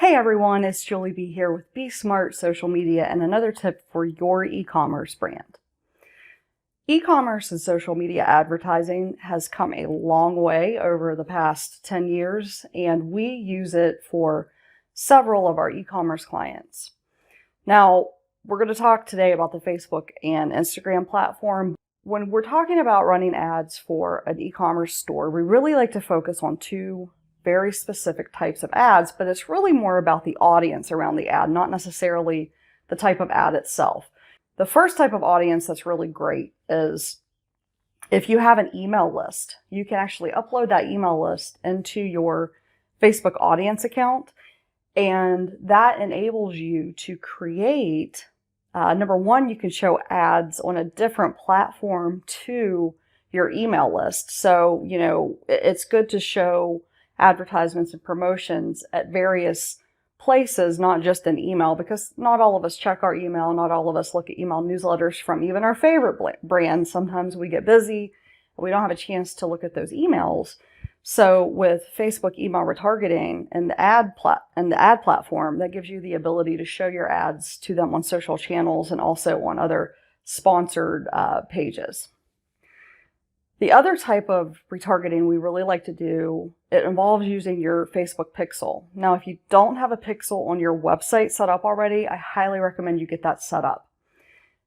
Hey everyone, it's Julie B here with Be Smart Social Media and another tip for your e-commerce brand. E-commerce and social media advertising has come a long way over the past 10 years, and we use it for several of our e-commerce clients. Now, we're going to talk today about the Facebook and Instagram platform. When we're talking about running ads for an e-commerce store, we really like to focus on two very specific types of ads, but it's really more about the audience around the ad, not necessarily the type of ad itself. The first type of audience that's really great is if you have an email list. You can actually upload that email list into your Facebook audience account, and that enables you to create, number one, you can show ads on a different platform to your email list. So, it's good to show advertisements and promotions at various places, not just in email, because not all of us check our email. Not all of us look at email newsletters from even our favorite brands. Sometimes we get busy. We don't have a chance to look at those emails. So with Facebook email retargeting and the ad platform, that gives you the ability to show your ads to them on social channels and also on other sponsored pages. The other type of retargeting we really like to do, it involves using your Facebook pixel. Now, if you don't have a pixel on your website set up already, I highly recommend you get that set up,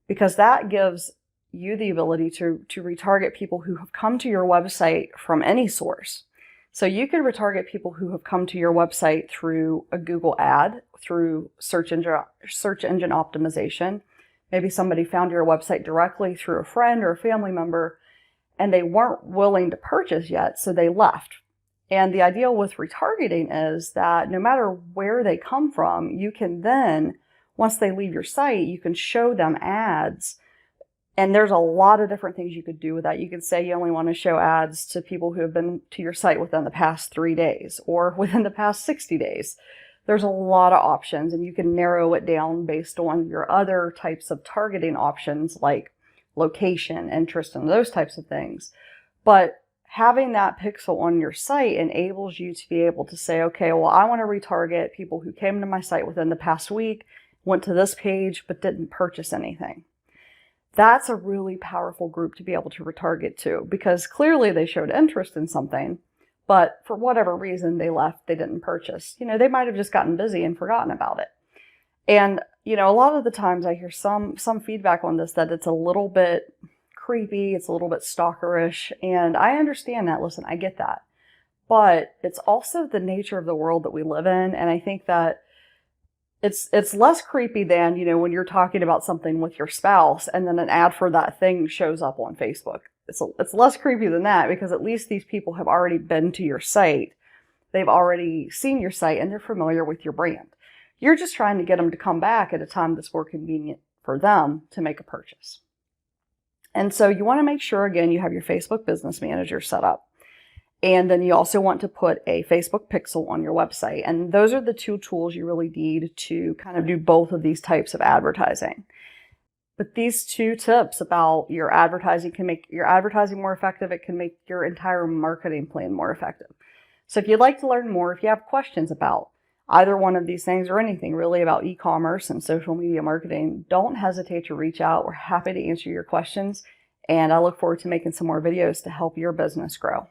because that gives you the ability to retarget people who have come to your website from any source. So you can retarget people who have come to your website through a Google ad, through search engine optimization. Maybe somebody found your website directly through a friend or a family member, and they weren't willing to purchase yet, so they left. And the idea with retargeting is that no matter where they come from, you can then, once they leave your site, you can show them ads. And there's a lot of different things you could do with that. You could say you only want to show ads to people who have been to your site within the past 3 days or within the past 60 days. There's a lot of options, and you can narrow it down based on your other types of targeting options like location, interest, and those types of things. But having that pixel on your site enables you to be able to say, okay, well, I want to retarget people who came to my site within the past week, went to this page, but didn't purchase anything. That's a really powerful group to be able to retarget to, because clearly they showed interest in something, but for whatever reason they left, they didn't purchase. They might have just gotten busy and forgotten about it. And a lot of the times I hear some feedback on this that it's a little bit creepy, it's a little bit stalkerish, and I understand that. Listen, I get that. But it's also the nature of the world that we live in, and I think that it's less creepy than, when you're talking about something with your spouse and then an ad for that thing shows up on Facebook. It's less creepy than that, because at least these people have already been to your site. They've already seen your site and they're familiar with your brand. You're just trying to get them to come back at a time that's more convenient for them to make a purchase. And so you want to make sure, again, you have your Facebook Business Manager set up. And then you also want to put a Facebook pixel on your website. And those are the two tools you really need to kind of do both of these types of advertising. But these two tips about your advertising can make your advertising more effective. It can make your entire marketing plan more effective. So if you'd like to learn more, if you have questions about either one of these things or anything really about e-commerce and social media marketing, don't hesitate to reach out. We're happy to answer your questions, and I look forward to making some more videos to help your business grow.